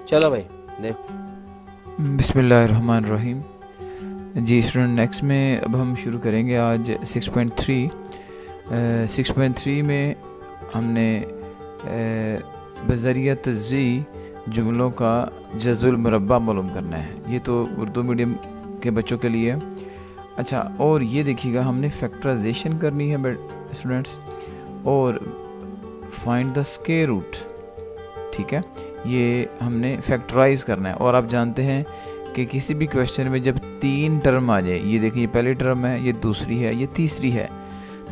चलो भाई देख। बिस्मिल्लाहिर्रहमानिर्रहीम। जी स्टूडेंट, नेक्स्ट में अब हम शुरू करेंगे आज 6.3। 6.3 में हमने बज़रिया तज़्ज़ी जुमलों का जज़ुल मुरब्बा मालूम करना है। ये तो उर्दू मीडियम के बच्चों के लिए है। अच्छा, और ये देखिएगा हमने फैक्टराइजेशन करनी है स्टूडेंट्स, और फाइंड द स्क्वायर रूट। ठीक है, ये हमने फैक्टराइज करना है। और आप जानते हैं कि किसी भी क्वेश्चन में जब 3 टर्म आ जाए, ये देखिए ये पहली टर्म है, ये दूसरी है, ये तीसरी है,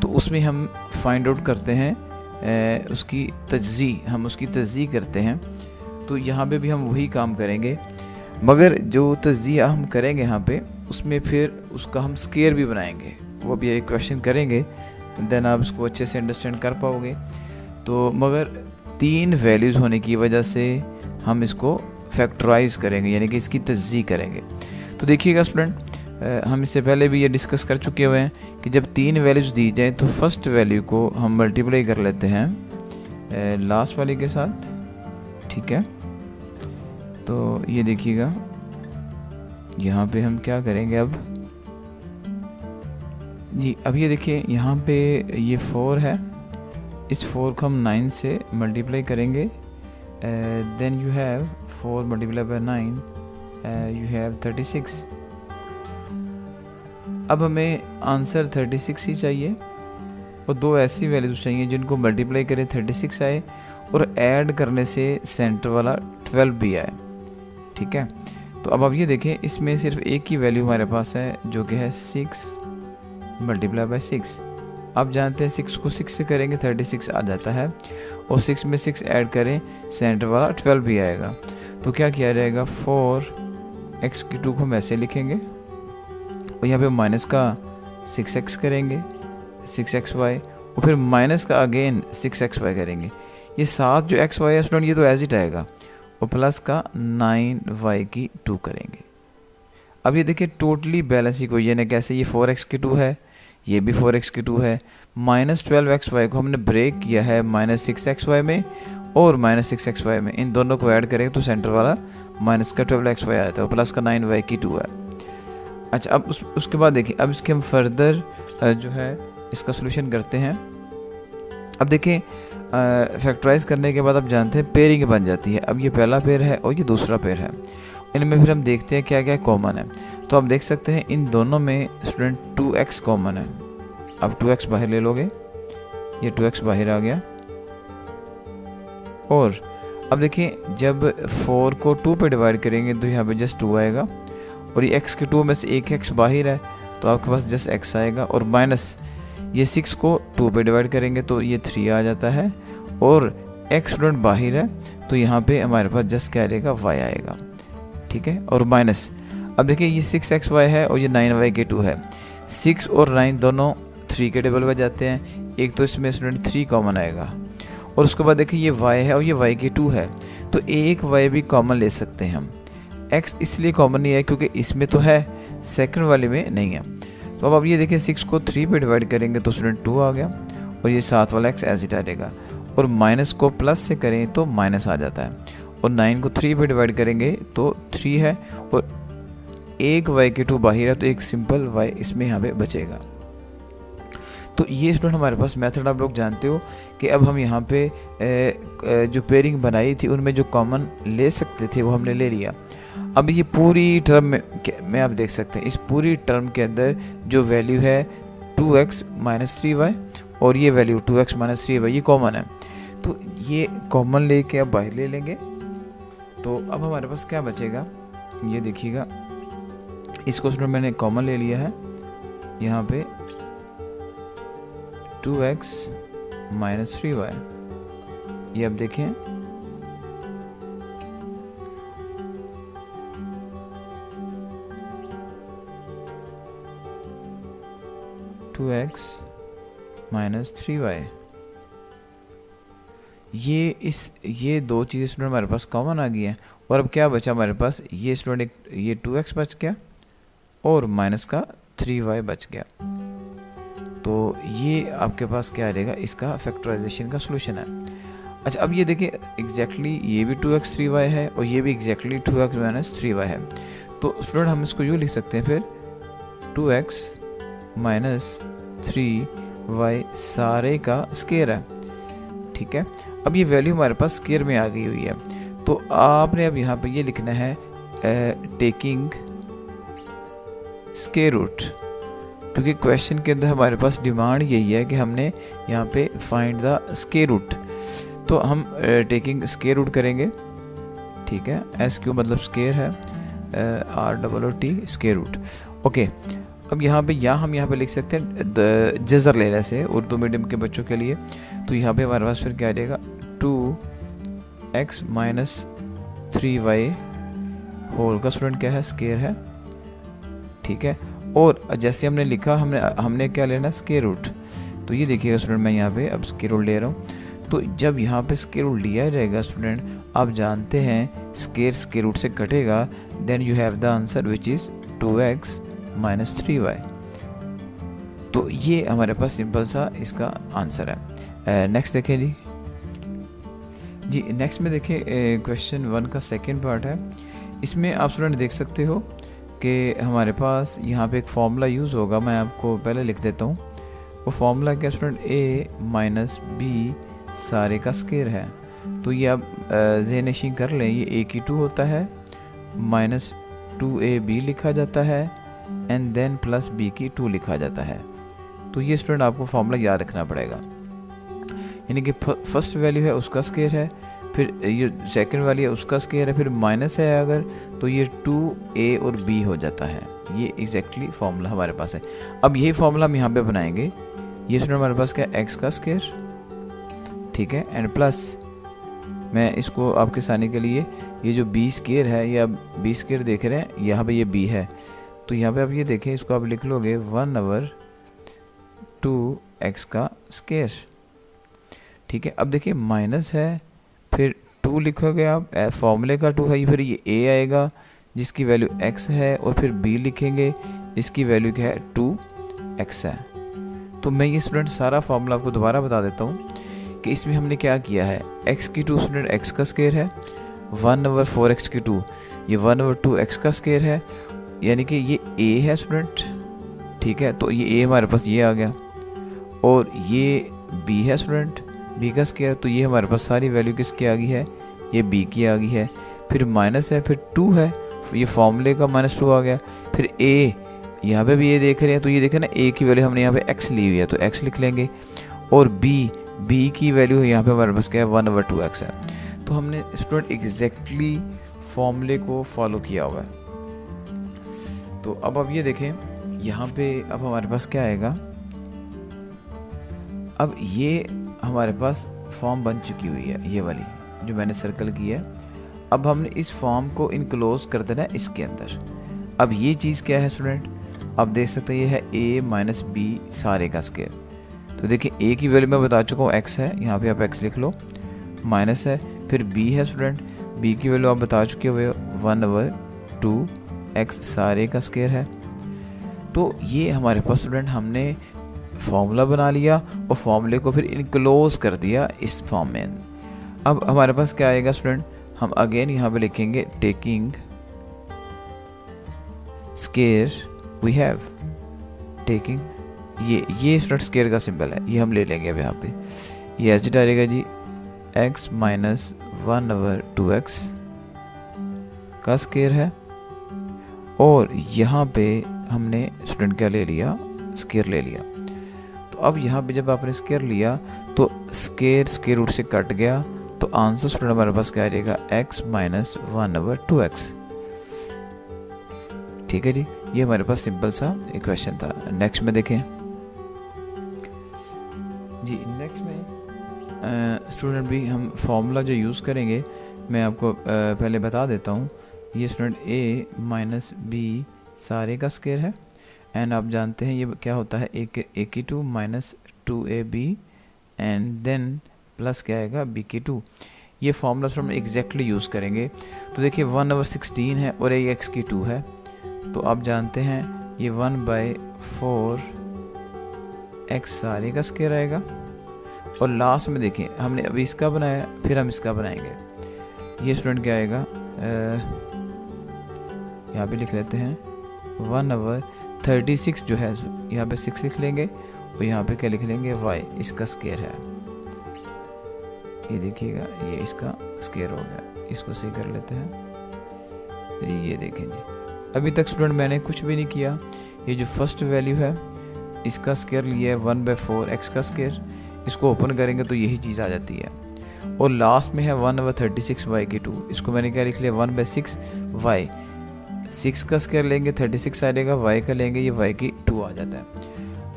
तो उसमें हम फाइंड आउट करते हैं उसकी तज्ज़ी करते हैं। तो यहाँ पे भी हम वही काम करेंगे, मगर जो तज्ज़िया हम करेंगे यहाँ पे, उसमें फिर उसका हम स्क्वायर भी बनाएंगे। वो भी एक क्वेश्चन करेंगे, देन आप उसको अच्छे से अंडरस्टैंड कर पाओगे। तो मगर 3 वैल्यूज़ होने की वजह से हम इसको फैक्टराइज करेंगे, यानी कि इसकी तज्ज़ी करेंगे। तो देखिएगा स्टूडेंट, हम इससे पहले भी ये डिस्कस कर चुके हुए हैं कि जब 3 वैल्यूज़ दी जाए तो फर्स्ट वैल्यू को हम मल्टीप्लाई कर लेते हैं लास्ट वाले के साथ। ठीक है, तो ये देखिएगा यहाँ पे हम क्या करेंगे अब जी। अब ये देखिए यहाँ पे ये 4 है, इस 4 को हम 9 से मल्टीप्लाई करेंगे। Then you have 4 multiply by 9, you have 36। अब हमें आंसर 36 ही चाहिए, और 2 ऐसी वैल्यूज चाहिए जिनको मल्टीप्लाई करें 36 आए और ऐड करने से सेंटर वाला 12 भी आए। ठीक है, तो अब आप ये देखें, इसमें सिर्फ एक ही वैल्यू हमारे पास है जो कि है 6 मल्टीप्लाई बाय 6। आप जानते हैं 6 को 6 से करेंगे 36 आ जाता है, और 6 में 6 ऐड करें सेंटर वाला 12 भी आएगा। तो क्या किया जाएगा, 4x² को हम ऐसे लिखेंगे, और यहाँ पे माइनस का 6x करेंगे 6xy, और फिर माइनस का अगेन 6xy करेंगे। ये 7 जो xy है स्टूडेंट, ये तो एज इट आएगा, और प्लस का 9y² करेंगे। अब ये देखिए टोटली बैलेंस इक्वेशन है। कैसे, ये 4x² है, ये भी 4x² है, -12xy को हमने ब्रेक किया है -6xy में और -6xy में। इन दोनों को ऐड करेंगे तो सेंटर वाला माइनस का 12xy आता है, प्लस का 9y² है। अच्छा, अब उसके बाद देखिए, अब इसके हम फर्दर जो है इसका सोल्यूशन करते हैं। अब देखिए फैक्टराइज करने के बाद आप जानते हैं पेयरिंग बन जाती है। अब ये पहला पेयर है और ये दूसरा पेयर है, इनमें फिर हम देखते हैं क्या क्या कॉमन है। तो आप देख सकते हैं इन दोनों में स्टूडेंट 2x कॉमन है। अब 2x बाहर ले लोगे, ये 2x बाहर आ गया। और अब देखिए जब 4 को 2 पे डिवाइड करेंगे तो यहाँ पे जस्ट 2 आएगा, और ये x के 2 में से एक x बाहर है तो आपके पास जस्ट x आएगा, और माइनस ये 6 को 2 पे डिवाइड करेंगे तो ये 3 आ जाता है, और x स्टूडेंट बाहर है तो यहाँ पे हमारे पास जस्ट क्या आएगा, y आएगा। ठीक है, और माइनस, अब देखिए ये 6xy है और ये 9y² है। 6 और 9 दोनों 3 के टेबल में जाते हैं, एक तो इसमें स्टूडेंट 3 कॉमन आएगा। और उसके बाद देखिए ये y है और ये y² है, तो एक y भी कॉमन ले सकते हैं हम। x इसलिए कॉमन नहीं है क्योंकि इसमें तो है, सेकंड वाले में नहीं है। तो अब ये देखिए 6 को 3 पे डिवाइड करेंगे तो स्टूडेंट 2 आ गया, और ये 7 वाला x एज इट आएगा, और माइनस को प्लस से करें तो माइनस आ जाता है, और 9 को 3 पे डिवाइड करेंगे तो 3 है, और एक y² बाहर है तो एक सिंपल y इसमें यहाँ पे बचेगा। तो ये स्टूडेंट हमारे पास मेथड आप लोग जानते हो कि अब हम यहाँ पे जो पेयरिंग बनाई थी उनमें जो कॉमन ले सकते थे वो हमने ले लिया। अब ये पूरी टर्म में आप देख सकते हैं, इस पूरी टर्म के अंदर जो वैल्यू है 2x - 3y और ये वैल्यू 2x - 3y ये कॉमन है, तो ये कॉमन लेके अब बाहर ले लेंगे। तो अब हमारे पास क्या बचेगा, ये देखिएगा, इसको स्टूडेंट मैंने कॉमन ले लिया है यहाँ पे 2x - 3y। ये अब देखें, (2x - 3y) ये दो चीज़ें स्टूडेंट हमारे पास कॉमन आ गई हैं। और अब क्या बचा हमारे पास, ये स्टूडेंट ये 2x बच गया और माइनस का 3y बच गया। तो ये आपके पास क्या आ जाएगा, इसका फैक्टराइजेशन का सलूशन है। अच्छा, अब ये देखिए एग्जैक्टली ये भी 2x 3y है और ये भी एग्जैक्टली 2x माइनस 3y है। तो स्टूडेंट हम इसको यूँ लिख सकते हैं फिर 2x माइनस 3y सारे का स्केयर है। ठीक है, अब ये वैल्यू हमारे पास स्केयर में आ गई हुई है। तो आपने अब यहाँ पे ये लिखना है टेकिंग स्केयर रूट, क्योंकि क्वेश्चन के अंदर हमारे पास डिमांड यही है कि हमने यहाँ पे फाइंड द स्केयर रूट। तो हम टेकिंग स्केयर रूट करेंगे। ठीक है, एस क्यू मतलब स्केयर है, ROOT स्केयर रूट। ओके, अब यहाँ पे हम यहाँ पे लिख सकते हैं जज़र लेने से उर्दू मीडियम के बच्चों के लिए। तो यहाँ पे हमारे पास फिर क्या आ जाएगा 2x माइनस 3y होल का स्टूडेंट क्या है स्केयर है। ठीक है, और जैसे हमने लिखा हमने क्या लेना स्केयर रूट। तो ये देखिएगा स्टूडेंट, मैं यहाँ पे अब स्केयर रूट ले रहा हूँ। तो जब यहाँ पे स्केयर रूट लिया जाएगा स्टूडेंट, आप जानते हैं स्केयर रूट से कटेगा, then you have the answer which is 2x minus 3y। तो ये हमारे पास सिंपल सा इसका आंसर है। नेक्स्ट देखें जी नेक्स्ट में देखें क्वेश्चन 1 का सेकेंड पार्ट है। इसमें आप स्टूडेंट देख सकते हो कि हमारे पास यहाँ पे एक फॉर्मूला यूज़ होगा, मैं आपको पहले लिख देता हूँ। वो फॉर्मूला क्या स्टूडेंट, a माइनस बी सारे का स्केयर है। तो ये आप ज़हन-नशीं कर लें, ये a की 2 होता है माइनस 2ab लिखा जाता है एंड देन प्लस b की 2 लिखा जाता है। तो ये स्टूडेंट आपको फॉर्मूला याद रखना पड़ेगा, यानी कि फर्स्ट वैल्यू है उसका स्केयर है, फिर ये सेकंड वाली है उसका स्केयर है, फिर माइनस है अगर तो ये 2a और b हो जाता है। ये एग्जैक्टली फॉर्मूला हमारे पास है। अब यही फॉर्मूला हम यहाँ पे बनाएंगे। ये स्टूडेंट हमारे पास क्या है x का स्केयर, ठीक है, एंड प्लस मैं इसको आपके सामने के लिए ये जो b स्केयर है, ये आप b स्केयर देख रहे हैं, यहाँ पे ये b है। तो यहाँ पे आप ये देखें, इसको आप लिख लोगे 1/2x का स्केयर। ठीक है, अब देखिए माइनस है, फिर 2 लिखोगे आप, फॉर्मूले का 2 है, फिर ये a आएगा जिसकी वैल्यू x है, और फिर b लिखेंगे इसकी वैल्यू क्या है 2x है। तो मैं ये स्टूडेंट सारा फॉर्मूला आपको दोबारा बता देता हूँ कि इसमें हमने क्या किया है। x की 2 स्टूडेंट x का स्केयर है, 1/4x की 2 ये 1/2x का स्केयर है, यानी कि ये a है स्टूडेंट। ठीक है, तो ये a हमारे पास ये आ गया, और ये b है स्टूडेंट, b का स्केयर। तो ये हमारे पास सारी वैल्यू किसकी आ गई है, ये b की आ गई है। फिर माइनस है, फिर 2 है, ये फॉर्मूले का -2 आ गया। फिर a, यहाँ पे भी ये देख रहे हैं, तो ये देखें ना a की वैल्यू हमने यहाँ पे x ली हुई है तो x लिख लेंगे, और b की वैल्यू यहाँ पे हमारे पास क्या है 1/2x है। तो हमने स्टूडेंट एग्जैक्टली फॉर्मूले को फॉलो किया हुआ है। तो अब ये देखें, यहाँ पे अब हमारे पास क्या आएगा, अब ये हमारे पास फॉर्म बन चुकी हुई है, ये वाली जो मैंने सर्कल की है। अब हमने इस फॉर्म को इनक्लोज कर देना है इसके अंदर। अब ये चीज़ क्या है स्टूडेंट, आप देख सकते हैं ये है a माइनस बी सारे का स्केयर। तो देखिए a की वैल्यू मैं बता चुका हूँ x है, यहाँ पे आप x लिख लो, माइनस है, फिर b है स्टूडेंट, b की वैल्यू आप बता चुके हुए 1/2x सारे का स्केयर है। तो ये हमारे पास स्टूडेंट हमने फॉर्मूला बना लिया और फॉर्मूले को फिर इनक्लोज कर दिया इस फॉर्म में। अब हमारे पास क्या आएगा स्टूडेंट, हम अगेन यहाँ पे लिखेंगे taking square we have, taking ये स्टूडेंट स्केयर का सिंबल है, ये हम ले लेंगे अब यहाँ पे। ये ऐसे डालेगा जी x माइनस 1/2x का स्केयर है, और यहाँ पे हमने स्टूडेंट क्या ले लिया, स्केयर ले लिया। तो अब यहाँ पे जब आपने स्केयर लिया तो स्केयर रूट से कट गया, तो आंसर स्टूडेंट हमारे पास क्या आ जाएगा x माइनस 1/2x। ठीक है जी, ये हमारे पास सिंपल सा एक क्वेश्चन था। नेक्स्ट में देखें जी, नेक्स्ट में स्टूडेंट भी हम फॉर्मूला जो यूज़ करेंगे मैं आपको पहले बता देता हूँ। ये स्टूडेंट a माइनस बी सारे का स्केयर है, एंड आप जानते हैं ये क्या होता है, a की 2 minus 2ab and then plus क्या आएगा b की 2। ये फॉर्मूला हम एग्जैक्टली यूज़ करेंगे। तो देखिए 1/16 है और a x की 2 है, तो आप जानते हैं ये 1/4x सारे का स्केयर आएगा, और लास्ट में देखें हमने अभी इसका बनाया, फिर हम इसका बनाएंगे। ये स्टूडेंट क्या आएगा, यहाँ पे लिख लेते हैं 1/36 जो है, यहाँ पे 6 लिख लेंगे और यहाँ पे क्या लिख लेंगे y, इसका स्क्वायर है। ये देखिएगा ये इसका स्क्वायर हो गया, इसको सही कर लेते हैं। ये देखें जी, अभी तक स्टूडेंट मैंने कुछ भी नहीं किया। ये जो फर्स्ट वैल्यू है इसका स्क्वायर लिया है 1/4 x का स्क्वायर, इसको ओपन करेंगे तो यही चीज़ आ जाती है। और लास्ट में है 1/36 y की 2, इसको मैंने क्या लिख लिया 1/6 y, 6 का स्क्वायर लेंगे 36 आ जाएगा, y का लेंगे ये y की 2 आ जाता है।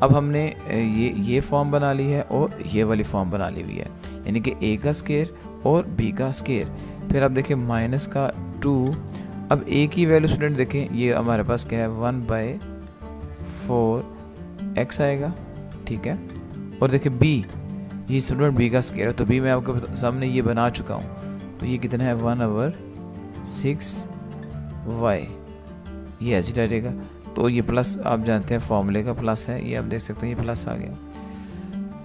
अब हमने ये फॉर्म बना ली है और ये वाली फॉर्म बना ली हुई है, यानी कि a का स्क्वायर और b का स्क्वायर। फिर आप देखें माइनस का 2, अब a की वैल्यू स्टूडेंट देखें ये हमारे पास क्या है 1/4 x आएगा, ठीक है। और देखें b, ये स्टूडेंट b का स्क्वायर है, तो b मैं आपके सामने ये बना चुका हूँ, तो ये कितना है 1/6 y, ये ऐसे रहेगा। तो ये प्लस आप जानते हैं फॉर्मूले का प्लस है, ये आप देख सकते हैं ये प्लस आ गया।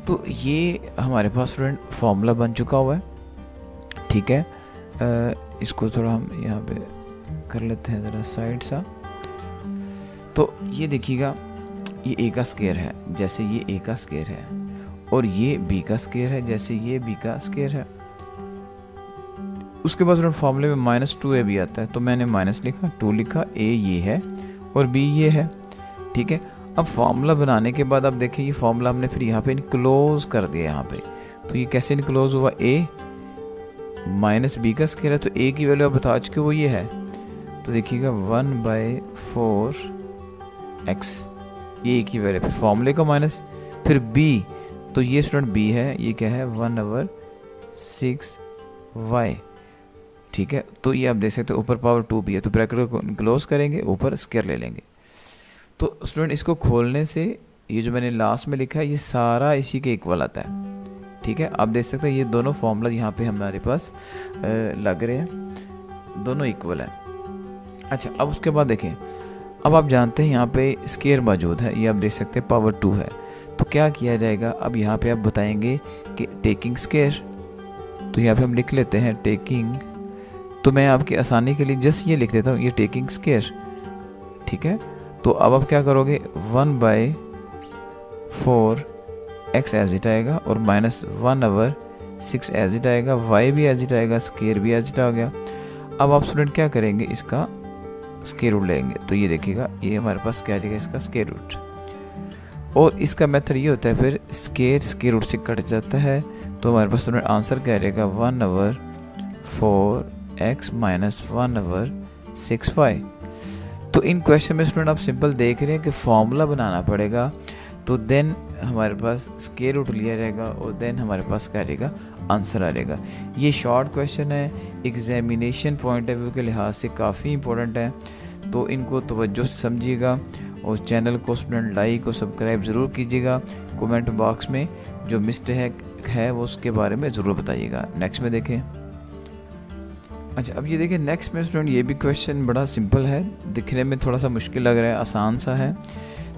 तो ये हमारे पास स्टूडेंट फॉर्मूला बन चुका हुआ है, ठीक है। इसको थोड़ा हम यहाँ पे कर लेते हैं ज़रा साइड सा। तो ये देखिएगा ये a का स्क्वायर है जैसे ये a का स्क्वायर है, और ये b का स्क्वायर है जैसे ये b का स्क्वायर है। उसके बाद फॉर्मूले में -2ab आता है, तो मैंने माइनस लिखा, 2 लिखा, a ये है और b ये है, ठीक है। अब फॉर्मूला बनाने के बाद आप देखें ये फॉर्मूला हमने फिर यहाँ पे इनक्लोज कर दिया यहाँ पे, तो ये कैसे इनक्लोज हुआ, a माइनस b का स्क्वायर है, तो a की वैल्यू आप बता चुके वो ये है, तो देखिएगा 1/4 x, ये a की वैल्यू, फिर फॉर्मूले का माइनस, फिर b, तो ये स्टूडेंट b है, ये क्या है 1/6 y, ठीक है। तो ये आप देख सकते हो ऊपर पावर 2 भी है, तो ब्रैकेट को क्लोज करेंगे, ऊपर स्क्वायर ले लेंगे। तो स्टूडेंट इसको खोलने से ये जो मैंने लास्ट में लिखा है ये सारा इसी के इक्वल आता है, ठीक है। आप देख सकते हैं ये दोनों फॉर्मूला यहाँ पे हमारे पास लग रहे हैं, दोनों इक्वल है। अच्छा, अब उसके बाद देखें, अब आप जानते हैं यहाँ पे स्क्वायर मौजूद है, ये आप देख सकते हैं पावर 2 है, तो क्या किया जाएगा, अब यहाँ पे आप बताएंगे कि टेकिंग स्क्वायर, तो यहाँ पे हम लिख लेते हैं टेकिंग, तो मैं आपकी आसानी के लिए जस्ट ये लिख देता हूँ, ये टेकिंग स्क्वायर, ठीक है। तो अब आप क्या करोगे 1/4 x एज इट आएगा और -1/6 एज इट आएगा, y भी एज इट आएगा, स्क्वायर भी एज इट आ गया। अब आप स्टूडेंट क्या करेंगे, इसका स्क्वायर रूट लेंगे, तो ये देखिएगा ये हमारे पास क्या आएगा, इसका स्क्वायर रूट। और इसका मेथड ये होता है फिर स्क्वायर रूट से कट जाता है, तो हमारे पास स्टूडेंट आंसर क्या रहेगा 1/4 x माइनस 1/6 y। तो इन क्वेश्चन में स्टूडेंट आप सिंपल देख रहे हैं कि फॉर्मूला बनाना पड़ेगा, तो देन हमारे पास स्क्वायर रूट लिया जाएगा और देन हमारे पास क्या रहेगा, आंसर आ जाएगा। ये शॉर्ट क्वेश्चन है, एग्जामिनेशन पॉइंट ऑफ व्यू के लिहाज से काफ़ी इंपॉर्टेंट है, तो इनको तवज्जो से समझिएगा और चैनल को स्टूडेंट लाइक और सब्सक्राइब ज़रूर कीजिएगा। कमेंट बॉक्स में जो मिस्टेक है वो उसके बारे में ज़रूर बताइएगा। नेक्स्ट में देखें। अच्छा, अब ये देखिए नेक्स्ट में स्टूडेंट ये भी क्वेश्चन बड़ा सिंपल है, दिखने में थोड़ा सा मुश्किल लग रहा है, आसान सा है,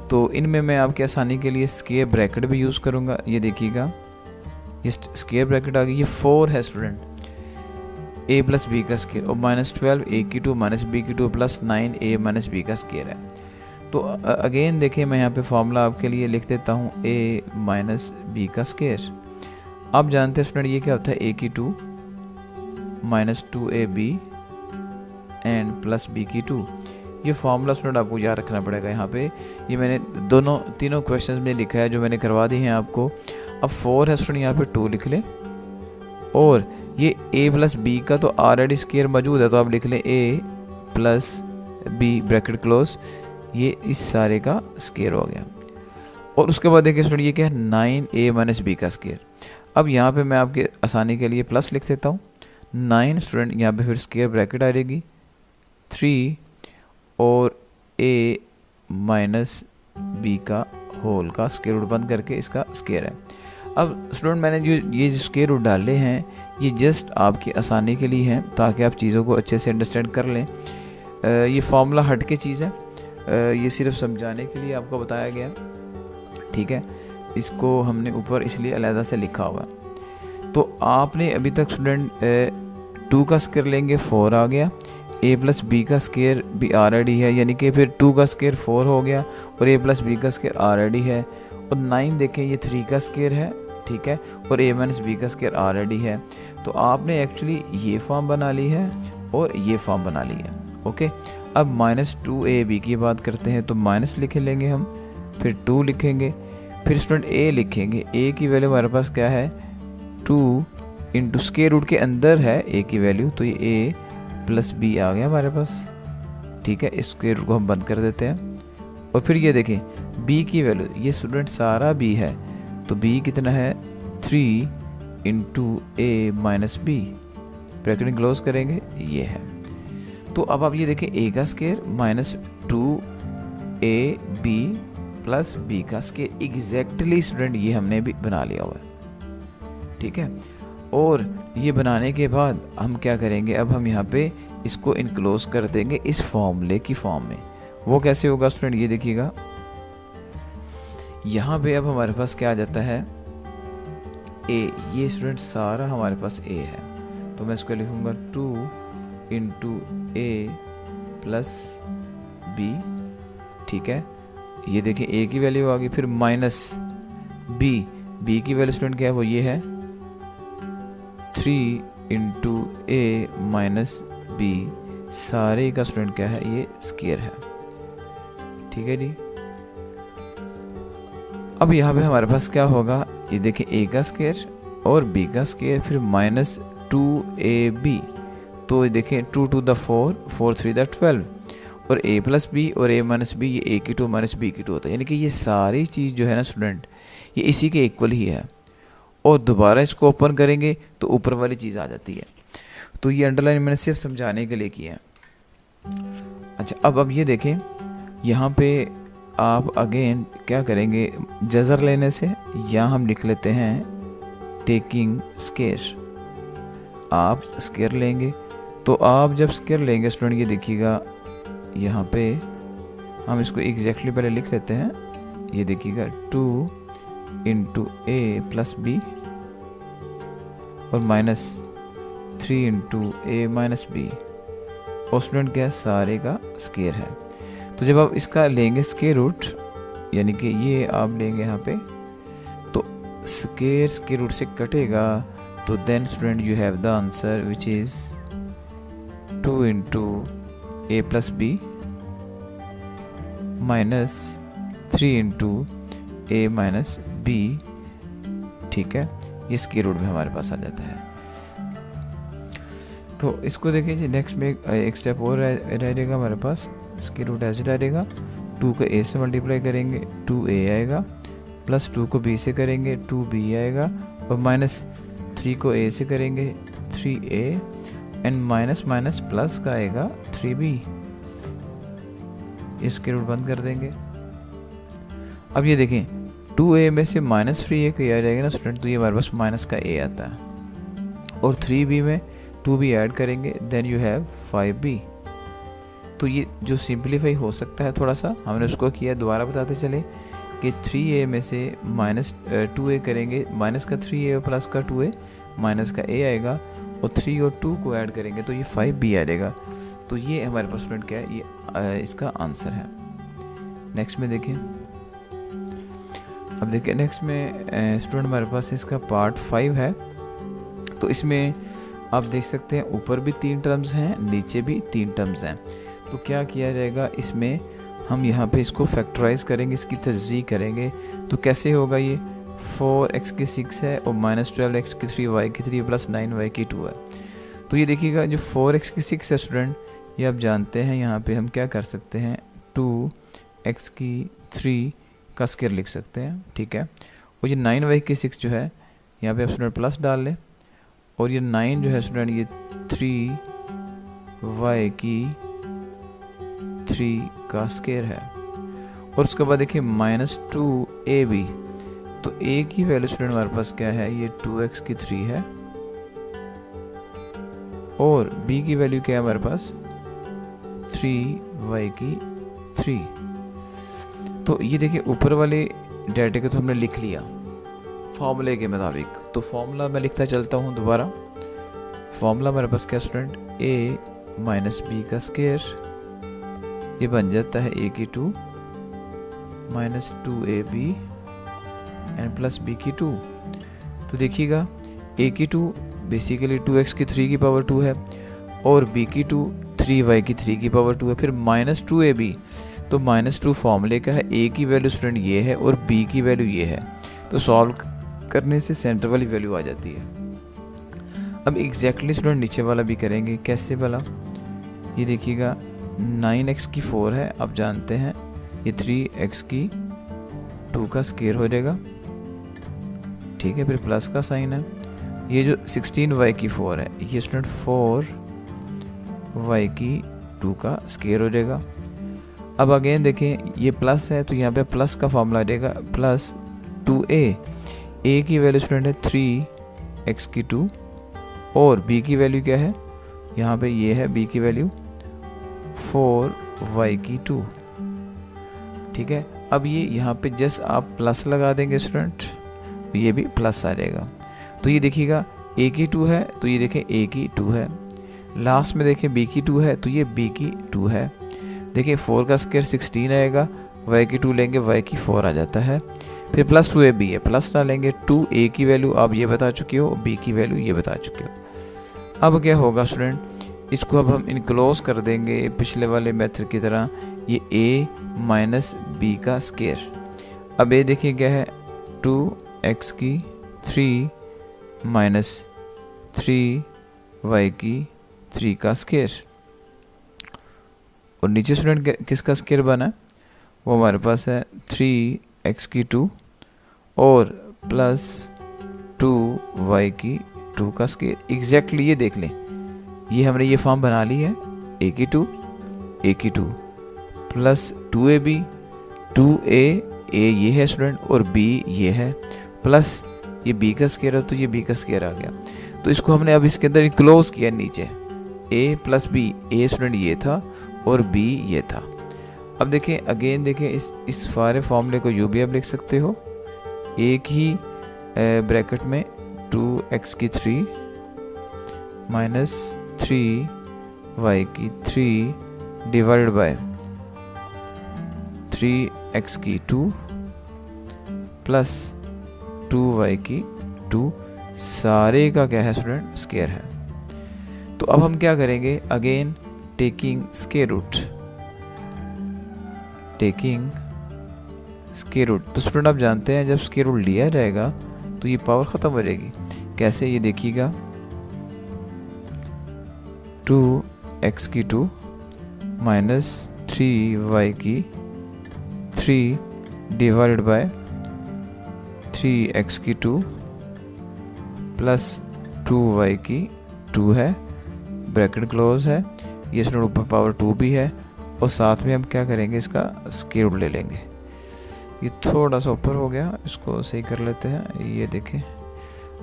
तो इनमें मैं आपकी आसानी के लिए स्क्वायर ब्रैकेट भी यूज़ करूँगा। ये देखिएगा ये स्क्वायर ब्रैकेट आ गई, ये 4 है स्टूडेंट, a + b का स्क्वायर और -12 a की 2 - b की 2 + 9a - b का स्क्वायर है। तो अगेन देखिए मैं यहाँ पे फॉर्मूला आपके लिए लिख देता हूँ, a - b का स्क्वायर। आप जानते हैं स्टूडेंट ये क्या होता है, a की 2 -2ab एंड + b की 2। ये फॉर्मूला स्टूडेंट आपको याद रखना पड़ेगा। यहाँ पे ये मैंने तीनों क्वेश्चंस में लिखा है जो मैंने करवा दी हैं आपको। अब 4 है स्टूडेंट, यहाँ पे 2 लिख लें, और ये a + b का तो ऑलरेडी स्क्वायर मौजूद है, तो आप लिख लें a + b ब्रैकेट क्लोज, ये इस सारे का स्क्वायर हो गया। और उसके बाद देखिए स्टूडेंट ये क्या है, 9a - b का स्क्वायर। अब यहाँ पे मैं आपके आसानी के लिए प्लस लिख देता हूँ, 9 स्टूडेंट यहाँ पे फिर स्क्वायर ब्रैकेट आ जाएगी 3 और a - b का होल का स्क्वायर रूट बंद करके इसका स्क्वायर है। अब स्टूडेंट मैंने ये स्क्वायर रूट डाले हैं, ये जस्ट आपकी आसानी के लिए हैं ताकि आप चीज़ों को अच्छे से अंडरस्टैंड कर लें। ये फार्मूला हट के चीज़ है, ये सिर्फ समझाने के लिए आपको बताया गया, ठीक है। इसको हमने ऊपर इसलिए अलहदा से लिखा हुआ। तो आपने अभी तक स्टूडेंट 2 का स्क्वायर लेंगे 4 आ गया, a प्लस बी का स्क्वायर भी ऑलरेडी है, यानी कि फिर 2 का स्क्वायर 4 हो गया और a प्लस बी का स्क्वायर ऑलरेडी है। और 9 देखें ये 3 का स्क्वायर है, ठीक है, और a माइनस बी का स्क्वायर ऑलरेडी है। तो आपने एक्चुअली ये फॉर्म बना ली है और ये फॉर्म बना ली है। ओके, अब -2ab की बात करते हैं, तो माइनस लिख लेंगे हम, फिर 2 लिखेंगे, फिर स्टूडेंट a लिखेंगे। a की वैल्यू हमारे पास क्या है 2 इंटू स्क्वायर रूट के अंदर है a की वैल्यू, तो ये a प्लस b आ गया हमारे पास, ठीक है। इस स्क्वायर रूट को हम बंद कर देते हैं। और फिर ये देखें b की वैल्यू, ये स्टूडेंट सारा b है, तो b कितना है 3 into a minus B, bracket close करेंगे, ये है। तो अब आप ये देखें a का square minus 2ab plus b का स्क्वायर, एग्जैक्टली स्टूडेंट ये हमने भी बना लिया हुआ है, ठीक है। और ये बनाने के बाद हम क्या करेंगे, अब हम यहाँ पे इसको इनक्लोज कर देंगे इस फॉर्मूले की फॉर्म में। वो कैसे होगा स्टूडेंट, ये देखिएगा, यहाँ पे अब हमारे पास क्या आ जाता है a, ये स्टूडेंट सारा हमारे पास a है, तो मैं इसको लिखूंगा 2 इंटू a प्लस b, ठीक है। ये देखिए a की वैल्यू आ गई, फिर माइनस b की वैल्यू स्टूडेंट क्या है, वो ये है 3 इंटू a माइनस b, सारे का स्टूडेंट क्या है, ये स्क्वायर है, ठीक है जी। अब यहाँ पे हमारे पास क्या होगा, ये देखिए a का स्क्वायर और b का स्क्वायर, फिर माइनस 2ab, तो ये देखें 2 टू द 4, 4 3 द 12, और a प्लस बी और a माइनस बी, ये a की 2 माइनस b की 2 होता है, यानी कि ये सारी चीज़ जो है ना स्टूडेंट, ये इसी के इक्वल ही है। और दोबारा इसको ओपन करेंगे तो ऊपर वाली चीज़ आ जाती है। तो ये अंडरलाइन मैंने सिर्फ समझाने के लिए किया है। अच्छा, अब ये देखें, यहाँ पे आप अगेन क्या करेंगे, जज़र लेने से, या हम लिख लेते हैं टेकिंग स्क्वायर। आप स्क्वायर लेंगे, तो आप जब स्क्वायर लेंगे स्टूडेंट, ये देखिएगा यहाँ पे हम इसको एग्जैक्टली पहले लिख लेते हैं, ये देखिएगा 2 इंटू a प्लस बी और minus 3 into a minus B, और स्टूडेंट क्या है, सारे का स्क्वायर है। तो जब आप इसका लेंगे स्क्वायर रूट, यानी कि ये आप लेंगे यहाँ पे, तो स्क्वायर रूट से कटेगा, तो then student you have the answer which is 2 into a plus B minus 3 into a minus B, ठीक है। ये स्क्वायर रूट में हमारे पास आ जाता है। तो इसको देखिए जी, नेक्स्ट में एक स्टेप और रह जाएगा हमारे पास, स्क्वायर रूट ऐसे रहेगा, 2 को a से मल्टीप्लाई करेंगे 2a आएगा, प्लस 2 को b से करेंगे 2b आएगा, और माइनस 3 को a से करेंगे 3a, and minus minus plus का आएगा 3b। इसके रूट बंद कर देंगे। अब ये देखें 2a में से माइनस 3a को आ जाएगा ना स्टूडेंट, तो ये हमारे पास माइनस का a आता है, और 3b में 2b ऐड करेंगे, देन यू हैव 5b। तो ये जो सिंप्लीफाई हो सकता है थोड़ा सा, हमने उसको किया, दोबारा बताते चले कि 3a में से माइनस 2a करेंगे, माइनस का 3a और प्लस का 2a, माइनस का a आएगा, और 3 और 2 को ऐड करेंगे तो ये 5b आ जाएगा। तो ये हमारे पास स्टूडेंट क्या है, ये इसका आंसर है। नेक्स्ट में देखिए, अब देखिए नेक्स्ट में स्टूडेंट हमारे पास इसका पार्ट 5 है। तो इसमें आप देख सकते हैं ऊपर भी 3 टर्म्स हैं, नीचे भी 3 टर्म्स हैं। तो क्या किया जाएगा, इसमें हम यहाँ पे इसको फैक्टराइज करेंगे, इसकी तजज़ीह करेंगे। तो कैसे होगा, ये 4x की 6 है और माइनस 12x की 3, y की 3 प्लस 9y की 2 है। तो ये देखिएगा जो 4x की 6 है स्टूडेंट, ये आप जानते हैं, यहाँ पे हम क्या कर सकते हैं, 2x की 3 का स्क्वायर लिख सकते हैं, ठीक है। और ये 9y की 6 जो है, यहाँ पे आप स्टूडेंट प्लस डाल लें, और ये 9 जो है स्टूडेंट, ये 3y की 3 का स्क्वायर है। और उसके बाद देखिए -2ab, तो a की वैल्यू स्टूडेंट हमारे पास क्या है, ये 2x की 3 है, और b की वैल्यू क्या है हमारे पास 3y की 3। तो ये देखिए ऊपर वाले डाटा को तो हमने लिख लिया, फॉर्मूले के मुताबिक। तो फॉर्मूला मैं लिखता चलता हूँ दोबारा। फॉर्मूला मेरे पास क्या स्टूडेंट, a माइनस बी का स्केयर, ये बन जाता है a की 2 minus 2ab and plus b की 2। तो देखिएगा a की 2 बेसिकली 2x की 3 की पावर 2 है और b की 2 3y की 3 की पावर 2 है, फिर माइनस 2ab। तो माइनस 2 फॉर्मूले का है, a की वैल्यू स्टूडेंट ये है और b की वैल्यू ये है। तो सॉल्व करने से सेंटर वाली वैल्यू आ जाती है। अब एग्जैक्टली स्टूडेंट नीचे वाला भी करेंगे, कैसे वाला, ये देखिएगा 9x की 4 है, आप जानते हैं ये 3x की 2 का स्केयर हो जाएगा, ठीक है, फिर प्लस का साइन है। ये जो 16y की 4 है, ये स्टूडेंट 4y की 2 का स्केयर हो जाएगा। अब अगेन देखें ये प्लस है तो यहाँ पे प्लस का फॉर्मूला आ जाएगा, प्लस 2a, a की वैल्यू स्टूडेंट है 3x की 2 और b की वैल्यू क्या है, यहाँ पे ये है b की वैल्यू 4y की 2, ठीक है। अब ये यहाँ पे जस्ट आप प्लस लगा देंगे स्टूडेंट, ये भी प्लस आ जाएगा। तो ये देखिएगा a की 2 है तो ये देखें a की 2 है, लास्ट में देखें b की 2 है तो ये b की 2 है। देखिए 4 का स्क्वायर 16 आएगा, y की 2 लेंगे y की 4 आ जाता है, फिर प्लस 2ab है, प्लस डालेंगे 2a की वैल्यू आप ये बता चुके हो, b की वैल्यू ये बता चुके हो। अब क्या होगा स्टूडेंट, इसको अब हम इनक्लोज कर देंगे पिछले वाले मेथड की तरह, ये a माइनस बी का स्क्वायर। अब ये देखिए क्या है, 2x की 3 माइनस 3y की 3 का स्क्वायर, और नीचे स्टूडेंट किसका स्क्वायर बना है, वो हमारे पास है 3x की 2 और प्लस 2y की 2 का स्क्वायर। एग्जैक्टली ये देख लें, ये हमने ये फॉर्म बना ली है, a की 2 प्लस 2ab, 2a ये है स्टूडेंट और b ये है, प्लस ये b का स्क्वायर है तो ये b का स्क्वायर आ गया। तो इसको हमने अब इसके अंदर क्लोज किया नीचे, a plus b, a student ये था और b ये था। अब देखें अगेन देखें इस सारे फॉर्मूले को यूँ भी आप लिख सकते हो, एक ही ब्रैकेट में 2x की 3 माइनस 3y की 3 डिवाइडेड बाय 3x की 2 प्लस 2y की 2, सारे का क्या है स्टूडेंट, स्क्वायर है। तो अब हम क्या करेंगे, अगेन टेकिंग स्क्वायर रूट, तो स्टूडेंट आप जानते हैं जब स्क्वायर रूट लिया जाएगा तो ये पावर ख़त्म हो जाएगी। कैसे, ये देखिएगा 2x की 2 माइनस 3y की 3 डिवाइडेड बाय 3x की 2 प्लस 2y की 2 है, ब्रैकेट क्लोज है, ये स्टूडेंट ऊपर पावर 2 भी है, और साथ में हम क्या करेंगे, इसका स्क्वायर रूट ले लेंगे। ये थोड़ा सा ऊपर हो गया, इसको सही कर लेते हैं, ये देखें।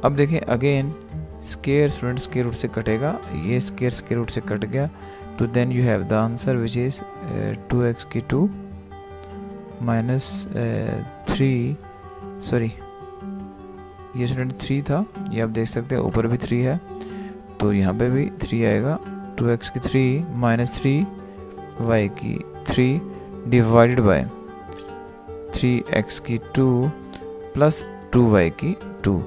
अब देखें again square student square root से कटेगा, ये स्क्वायर रूट से कट गया, तो then you have the answer which is 2x की 2 माइनस 3, सॉरी ये स्टूडेंट 3 था, ये आप देख सकते हैं ऊपर भी 3 है तो यहाँ पे भी 3 आएगा, 2x की 3 माइनस 3y की 3 डिवाइडेड बाय 3x की 2 प्लस 2y की 2।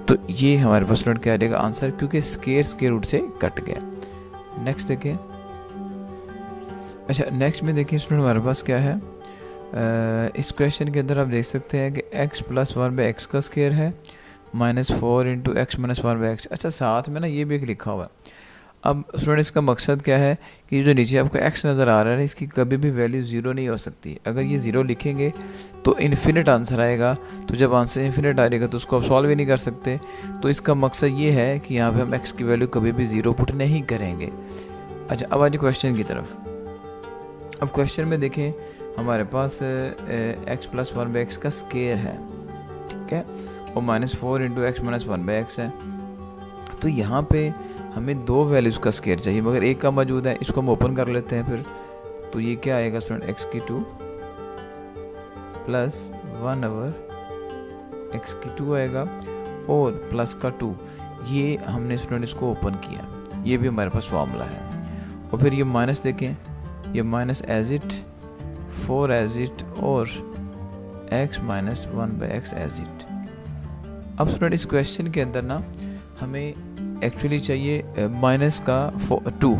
तो ये हमारे पास स्टूडेंट क्या आ जाएगा आंसर, क्योंकि स्क्वायर रूट से कट गया। नेक्स्ट देखिए, अच्छा नेक्स्ट में देखिए स्टूडेंट हमारे पास क्या है, इस क्वेश्चन के अंदर आप देख सकते हैं कि x प्लस 1/x का स्क्वायर है minus 4 into x minus 1/x। अच्छा साथ में ना ये भी एक लिखा हुआ है। अब स्टूडेंट इसका मकसद क्या है कि जो नीचे आपको x नज़र आ रहा है इसकी कभी भी वैल्यू ज़ीरो नहीं हो सकती। अगर ये ज़ीरो लिखेंगे तो इन्फिनिट आंसर आएगा, तो जब आंसर इन्फिनिट आ जाएगा तो उसको आप सॉल्व ही नहीं कर सकते। तो इसका मकसद ये है कि यहाँ पे हम x की वैल्यू कभी भी ज़ीरो पुट नहीं करेंगे। अच्छा अब आज क्वेश्चन की तरफ। अब क्वेश्चन में देखें हमारे पास x प्लस 1/x का स्क्वायर है, ठीक है, और minus 4 into x minus 1/x है। तो यहाँ पे हमें दो वैल्यूज़ का स्क्वायर चाहिए मगर एक का मौजूद है, इसको हम ओपन कर लेते हैं फिर। तो ये क्या आएगा स्टूडेंट, x की 2 प्लस 1/x एक्स की 2 आएगा और प्लस का 2, ये हमने स्टूडेंट इसको ओपन किया, ये भी हमारे पास फॉर्मूला है। और फिर ये माइनस देखें, ये minus as it, 4 as it और x minus 1/x as it. अब स्टूडेंट इस क्वेश्चन के अंदर ना हमें एक्चुअली चाहिए माइनस का 2।